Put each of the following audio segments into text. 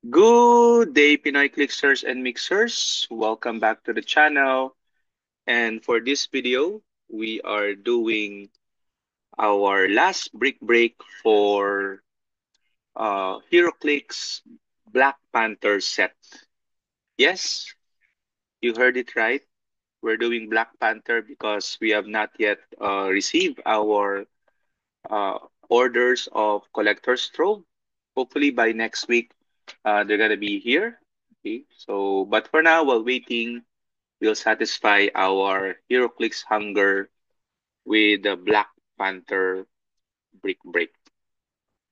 Good day, Pinoy Clicksters and Mixers. Welcome back to the channel. And for this video, we are doing our last brick break for HeroClix Black Panther set. Yes, you heard it right. We're doing Black Panther because we have not yet received our uh, orders of Collector's Trove. Hopefully by next week, they're gonna be here. Okay, so but for now, while waiting, we'll satisfy our HeroClix hunger with the Black Panther Brick Break.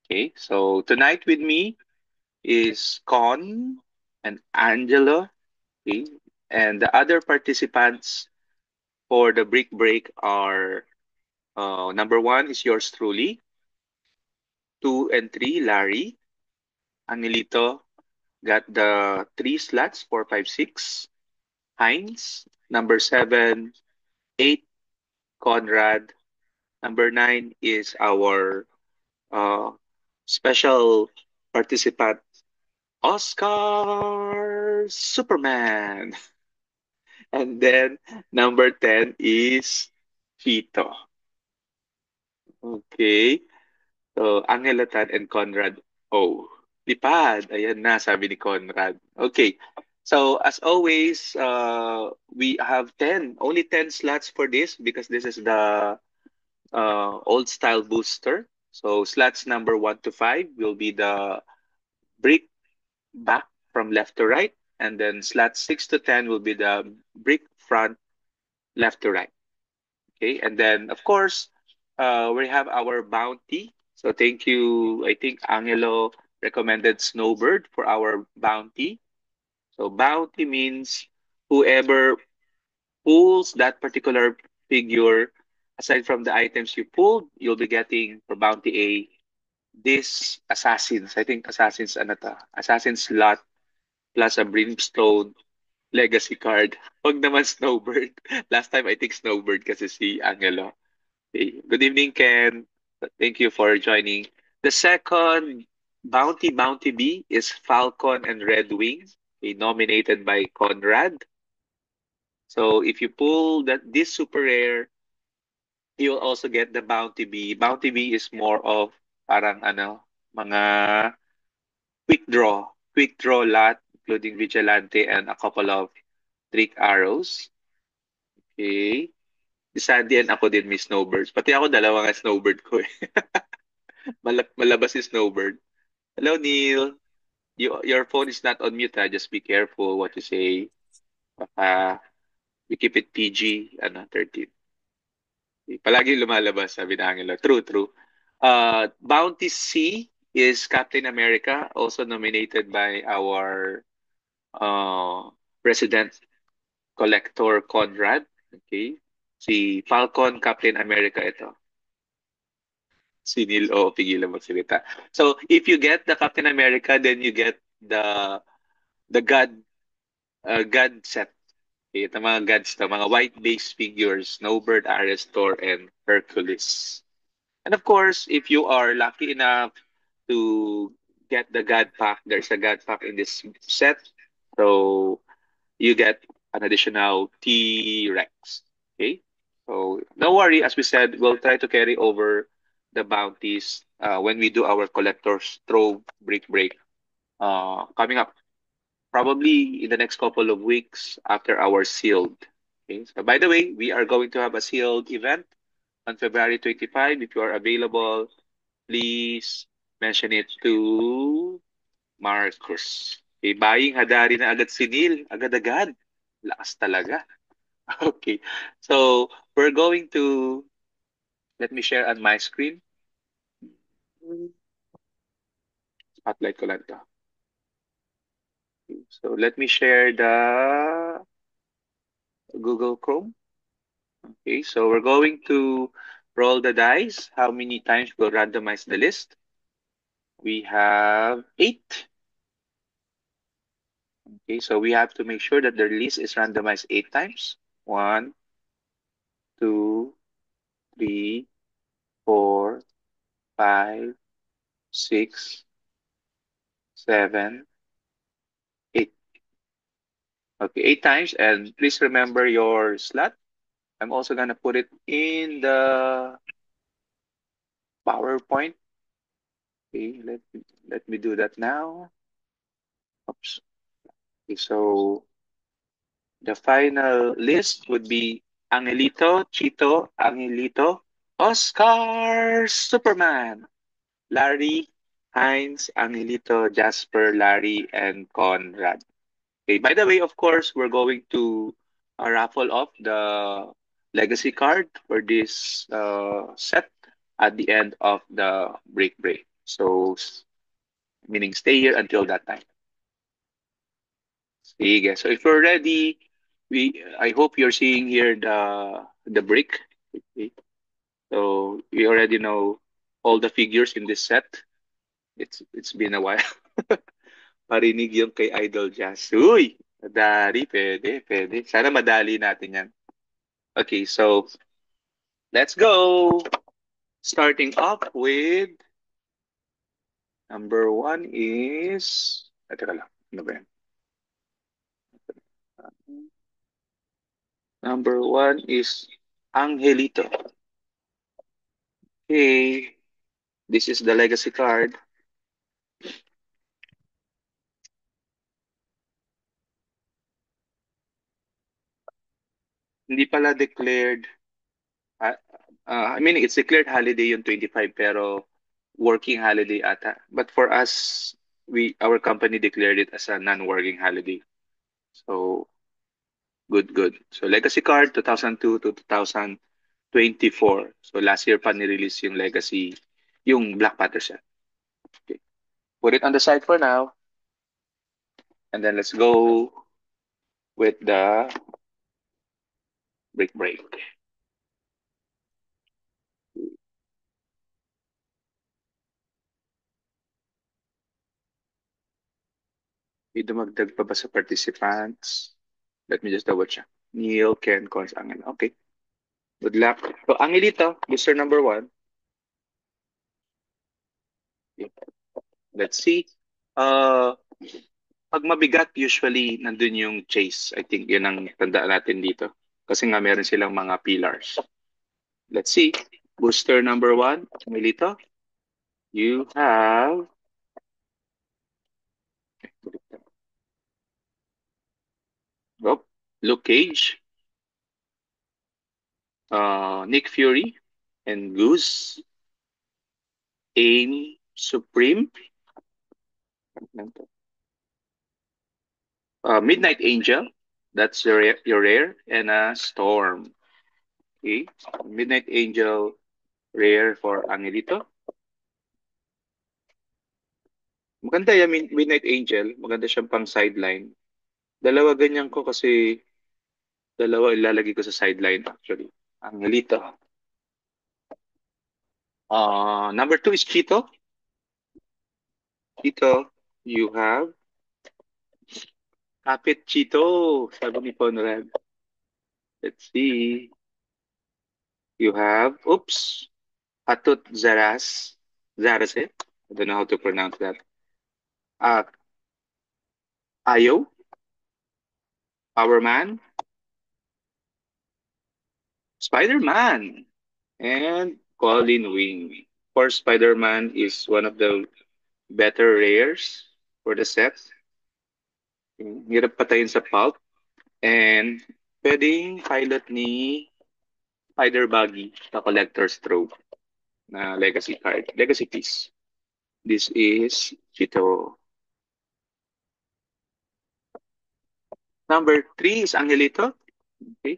Okay, so tonight with me is Con and Angela. Okay, and the other participants for the Brick Break are number one is yours truly, two and three, Larry. Angelito got the three slots, four, five, six. Heinz, number seven, eight, Conrad. Number nine is our uh, special participant, Oscar Superman. And then number 10 is Chito. Okay. So, Angela Tan and Conrad O. Lipad. Ayan na, sabi ni Conrad. Okay. So, as always, we have 10, only 10 slots for this because this is the old style booster. So, slots number 1 to 5 will be the brick back from left to right. And then slots 6 to 10 will be the brick front left to right. Okay. And then, of course, we have our bounty. So thank you. I think Angelo recommended Snowbird for our bounty. So bounty means whoever pulls that particular figure, aside from the items you pulled, you'll be getting for bounty A this assassins. I think assassins ano to? Assassin slot plus a brimstone legacy card. Wag naman Snowbird. Last time I think Snowbird kasi si Angelo. Okay. Good evening, Ken. Thank you for joining. The second Bounty B is Falcon and Red Wing, okay, nominated by Conrad. So if you pull this super rare, you will also get the Bounty B. Bounty B is more of parang mga quick draw lot, including Vigilante and a couple of trick arrows. Okay. Si Sandy and ako din may snowbirds. Pati ako dalawa nga snowbird ko eh. Malabas si snowbird. Hello, Neil. Your phone is not on mute, ha? Just be careful what you say. Baka we keep it PG, 13. Palagi lumalabas, sabi na Angelo. True, true. Bounty C is Captain America, also nominated by our uh, President Collector Conrad. Okay. Si Falcon, Captain America ito. Si Neil, oh, pigilan magsalita. So, if you get the Captain America, then you get the God set. Okay, ito mga gods to, mga white-based figures, Snowbird, Arestor, and Hercules. And of course, if you are lucky enough to get the God pack, there's a God pack in this set. So you get an additional T-Rex. Okay? So don't worry, as we said, we'll try to carry over the bounties when we do our collector's trove brick break coming up probably in the next couple of weeks after our sealed. Okay. So by the way, we are going to have a sealed event on February 25. If you are available, please mention it to Marcus. Okay, buying hadari na agad si Neil. Agad-agad. Lakas talaga. Okay. So we're going to, let me share on my screen. Spotlight ko lang to. Okay, so let me share the Google Chrome. Okay, so we're going to roll the dice. How many times we'll randomize the list? We have eight. Okay, so we have to make sure that the list is randomized eight times. One, two, three, four, five, six, seven, Okay, 8 times. And please remember your slot. I'm also gonna put it in the PowerPoint. Okay, let me do that now. Oops. Okay, so the final list would be Angelito, Chito, Angelito, Oscar, Superman, Larry, Heinz, Angelito, Jasper, Larry, and Conrad. Okay, by the way, of course, we're going to raffle off the legacy card for this set at the end of the break. So, meaning stay here until that time. Sige. So if we're ready, I hope you're seeing here the brick. Okay. So we already know all the figures in this set. It's been a while. Parinig yung kay Idol Jazz. Uy! Madali, pwede. Sana madali natin yan. Okay, so let's go. Starting off with number one is... Teka lang. Ano ba yan? Number one is Angelito. Okay, this is the legacy card. Hindi pala declared. ah, I mean, it's declared holiday yung 25 pero working holiday ata. But for us, our company declared it as a non-working holiday. So, good. So, legacy card 2002 to 2024. So, last year pa ni-release yung legacy, yung Black Panther set. Okay. Put it on the side for now. And then let's go with the break. May dumagdag pa ba sa participants? Let me just double check. Neil, Ken, Cons, Angel. Okay. Good luck. So, Angelito, booster number one. Okay. Let's see. Uh, pag mabigat, usually nandun yung chase. I think yun ang tandaan natin dito. Kasi nga meron silang mga pillars. Let's see. Booster number one, Angelito. You have oh, Luke Cage, Nick Fury, and Goose, Aim Supreme, Midnight Angel, that's your rare, and a Storm. Okay, Midnight Angel rare for Angelito. Maganda yung Midnight Angel, maganda siyang pang sideline. Dalawa ganyan ko kasi dalawa ilalagay ko sa sideline actually. Angelito. Number two is Chito. Chito, you have Kapit Chito, sabi ni Conrad. Let's see. You have, oops, Atut Zaras. Zarase. I don't know how to pronounce that. Uh, Ayo, Power Man, Spider-Man, and Colin Wing. Of course, Spider-Man is one of the better rares for the set. Hirap patayin sa pulp. And pwedeng pilot ni Spider Buggy, the Collector's Trove na legacy card. Legacy piece. This is Chito. Number three is Angelito. Okay.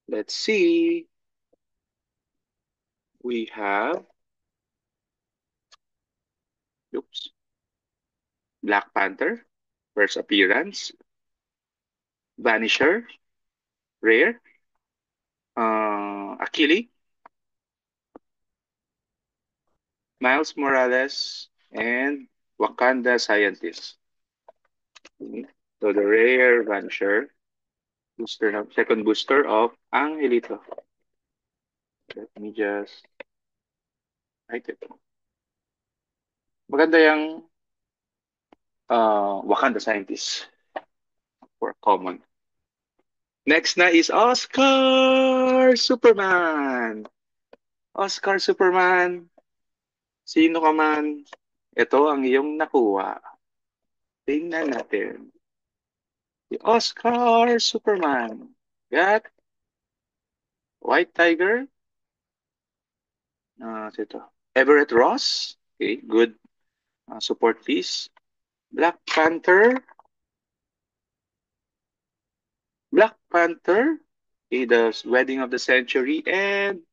Let's see. We have, oops, Black Panther, first appearance, Vanisher, rare, Akili, Miles Morales, and Wakanda Scientist. Okay. So the rare Vanisher, second booster of Angelito. Let me just write it. Maganda yung Wakanda Scientist. for common. Next na is Oscar Superman. Oscar Superman, sino ka man, ito ang iyong nakuha. Tingnan natin. Si Oscar Superman. Got White Tiger. Ito. Everett Ross. Okay, good support piece. Black Panther. Black Panther. Okay, the Wedding of the Century. And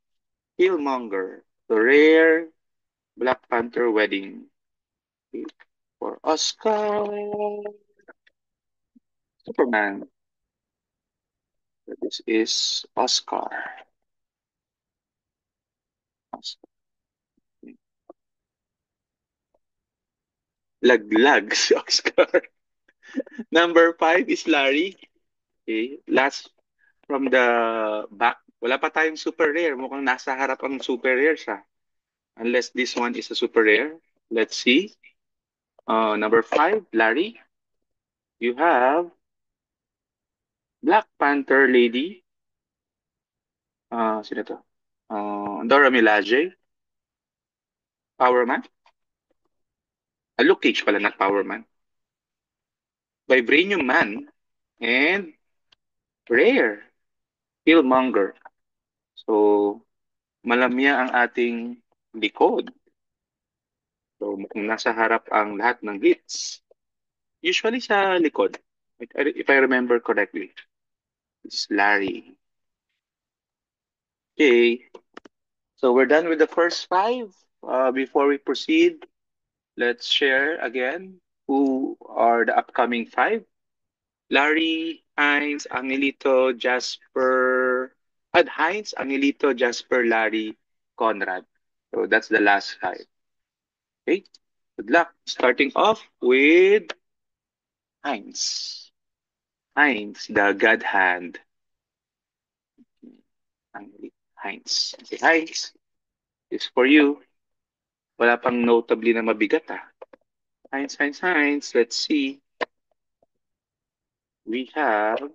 Killmonger. The rare Black Panther wedding. Okay, for Oscar Superman. So this is Oscar. Oscar. Laglag si Oscar. Number 5 is Larry. Okay. Last from the back. Wala pa tayong super rare. Mukhang nasa harap ang super rare siya. Unless this one is a super rare. Let's see. Number 5, Larry. You have Black Panther Lady. Sino to? Dora Milaje. Power Man. Luke Cage pala, not Power Man. Vibranium Man. And Rare. Killmonger. So, malamya ang ating likod. So, mukhang nasa harap ang lahat ng hits. Usually sa likod, if I remember correctly. This is Larry. Okay, so we're done with the first five. Before we proceed, let's share again who are the upcoming five. Larry, Heinz, Angelito, Jasper, Heinz, Angelito, Jasper, Larry, Conrad. So that's the last five. Okay, good luck. Starting off with Heinz. Heinz, the God hand. Heinz. Okay, Heinz, is for you. Wala pang notably na mabigat ah. Heinz, Heinz, Heinz. Let's see. We have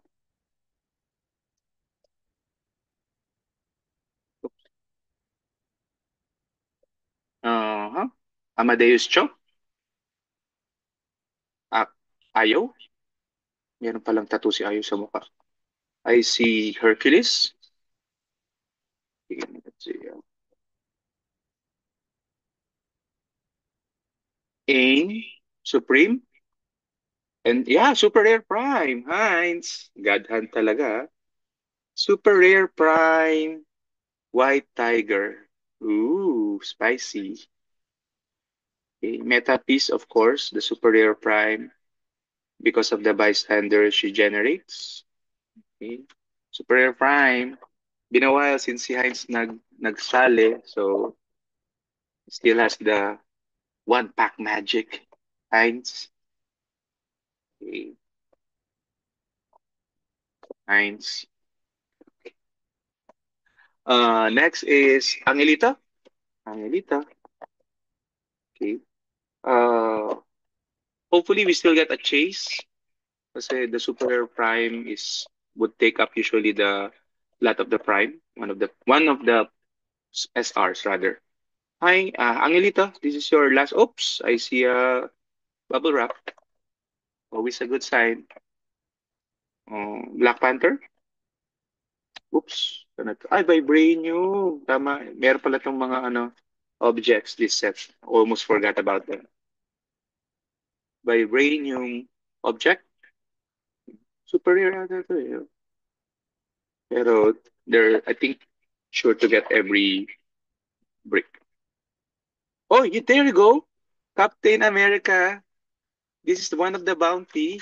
uh Amadeus Cho. Ah, Ayo. Meron palang tattoo si Ayo sa mukha. I see Hercules. Okay, let's see. Aim. Supreme. And yeah, Super Rare Prime. Heinz. God hand talaga. Super Rare Prime. White Tiger. Ooh, spicy. Okay, Meta Piece, of course, the Super Rare Prime because of the bystander she generates. Okay. Super Rare Prime. Been a while since si Heinz nagsali, so still has the one pack magic. Heinz. Okay. Heinz. Next is Angelita. Angelita. Okay. Uh, hopefully we still get a chase kasi the Super Rare Prime is would take up usually the lot of the prime, one of the SRs rather. Hi, Angelita, this is your last. Oops, I see a bubble wrap. Always a good sign. Black Panther. Oops. Ay, Vibranium. Tama. Meron pala itong mga objects this set. Almost forgot about them. Vibranium object. Super rare ata ito eh. Pero they're, I think, sure to get every brick. Oh, there you go. Captain America. This is one of the bounty.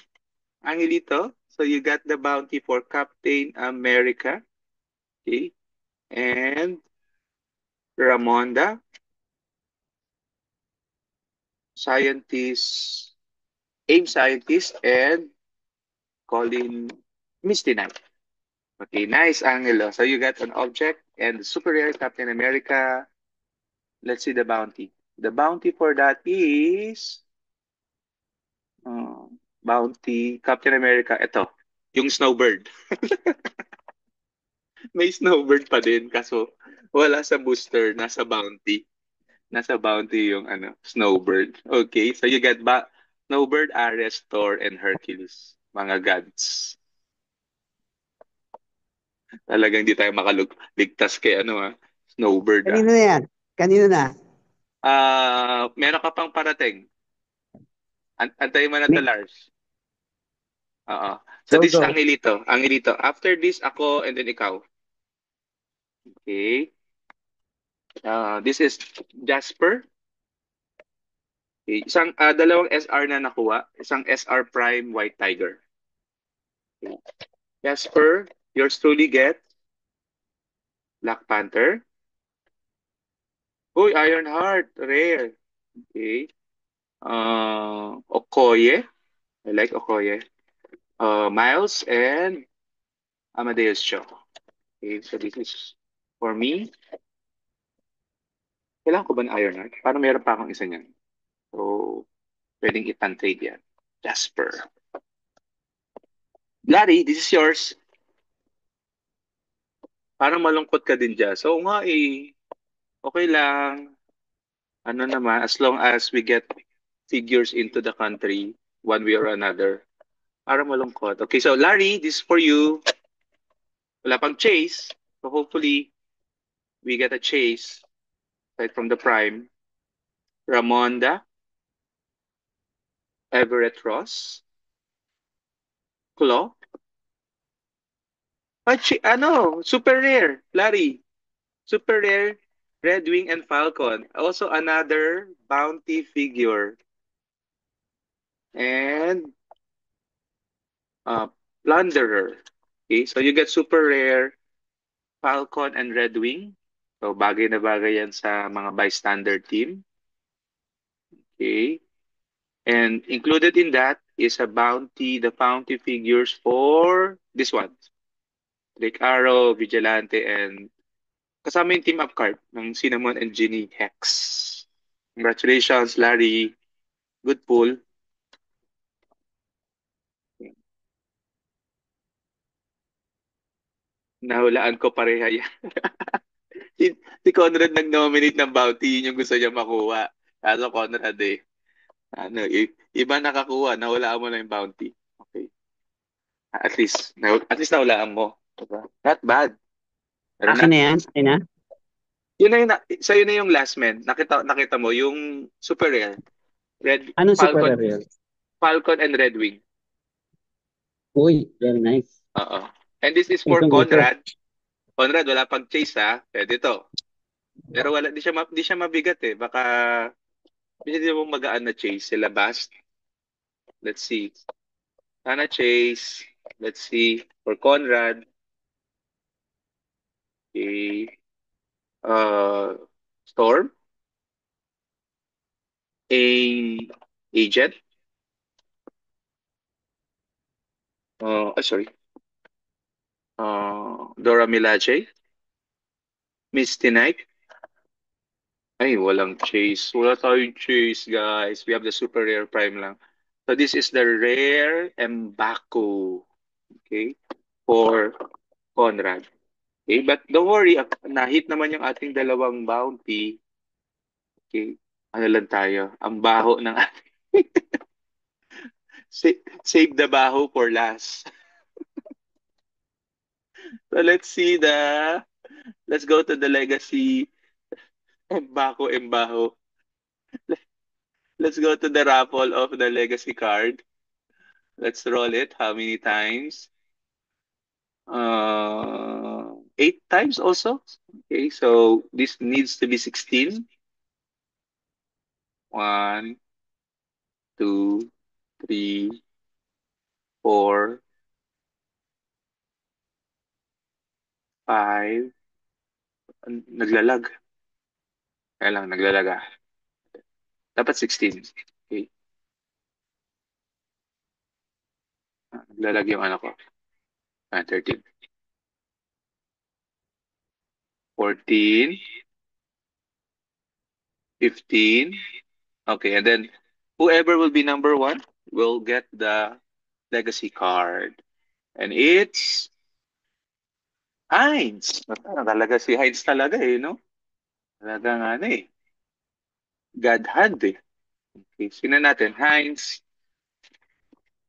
Angelito. So you got the bounty for Captain America. Okay. And Ramonda, scientist, AIM scientist, and Colin Misty Knight. Okay, nice, Angelo. So you got an object and the super rare Captain America. Let's see the bounty. The bounty for that is bounty Captain America. Ito. Yung snowbird. May snowbird pa din kaso wala sa booster, nasa bounty. Nasa bounty yung ano, snowbird. Okay, so you get snowbird, Ares, Thor, and Hercules. Mga gods. Talagang hindi tayo makaligtas kay ano snowbird Kanino na yan? Kanino na? Meron ka pang parating. Antayin mo na to, May, Lars. Oo. So go, this is go. Angelito. Angelito. After this, ako and then ikaw. Okay. This is Jasper. Okay. Dalawang SR na nakuha. Isang SR Prime White Tiger. Okay. Jasper, yours truly get Black Panther. Uy, Ironheart. Rare. Okay. Okoye. I like Okoye. Miles and Amadeus Cho. Okay, so this is for me. Kailangan ko ba ng Ironheart? Parang meron pa akong isa niyan. So, pwedeng i-trade yan. Jasper. Larry, this is yours. Parang malungkot ka din dyan. So, nga okay lang. Ano naman, as long as we get figures into the country, one way or another. Parang malungkot. Okay, so Larry, this is for you. Wala pang chase. So, hopefully, we get a chase right from the prime. Ramonda, Everett Ross, Claw. Super rare, Larry. Super rare, Red Wing and Falcon. Also another bounty figure. And uh, Plunderer. Okay, so you get super rare, Falcon and Red Wing. So bagay na bagay yan sa mga bystander team. Okay. And included in that is the bounty figures for this one. Drake Arrow, Vigilante, and kasama yung team up card ng Cinnamon and Ginny Hex. Congratulations, Larry. Good pull. Nahulaan ko pareha yan. Si Conrad nag-nominate ng bounty, yun yung gusto niya makuha. Kaso Conrad iba nakakuha, nahulaan mo na yung bounty. Okay. At least nahulaan mo. Diba? Not bad. Pero Akin na yan? Akin na? yun na yun, sa'yo na yung last man. Nakita mo, yung super rare. Anong super Falcon, rare? Falcon and Red Wing. Uy, very nice. Oo. And this is for Itong ito. Conrad. Conrad, wala pang chase ha. Pwede to. Pero di siya mabigat eh. Baka hindi mo magaan na chase sila Bast. Let's see. Sana chase. Let's see. For Conrad. Okay. Uh, Storm. A Agent. Sorry. Dora Milaje. Misty Knight. Ay, walang chase. Wala tayong chase, guys. We have the super rare prime lang. So this is the rare Mbaku. Okay? For Conrad. Okay? But don't worry, na-hit naman yung ating dalawang bounty. Okay? Ano lang tayo? Ang baho ng save the baho for last. So let's go to the legacy Mbaku. Let's go to the raffle of the legacy card. Let's roll it. How many times? 8 times also. Okay, so this needs to be 16. 1, 2, 3, 4, 5. Naglalag. Kaya lang, naglalaga. Dapat 16. Okay. Naglalag yung ano ko. 13. 14. 15. Okay, and then whoever will be number one will get the legacy card. And it's Heinz. Parang talaga si Heinz talaga eh, no? Talagang ano eh. God hand eh. Okay, sino natin? Heinz.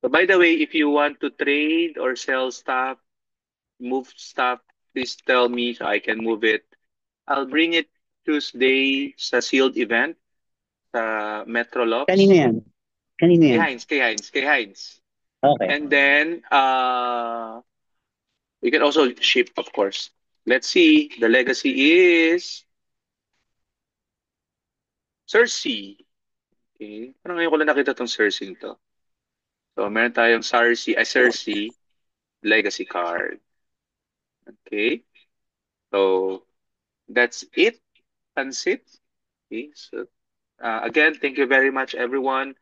So by the way, if you want to trade or sell stuff, move stuff, please tell me so I can move it. I'll bring it Tuesday sa sealed event sa Metro Kanino Locks. yan? Kanino Kay yan? Heinz, kay Heinz, kay Heinz. Okay. And then, we can also ship, of course. Let's see. The legacy is Cersei. Okay. Parang ngayon ko lang nakita tong Cersei to. So, meron tayong Cersei legacy card. Okay. So, that's it. Pansit. Okay. So, again, thank you very much, everyone.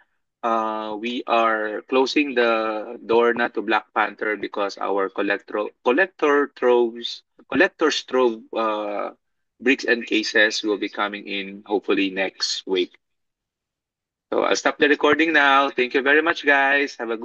We are closing the door na to Black Panther because our collector's trove bricks and cases will be coming in hopefully next week. So I'll stop the recording now. Thank you very much, guys. Have a good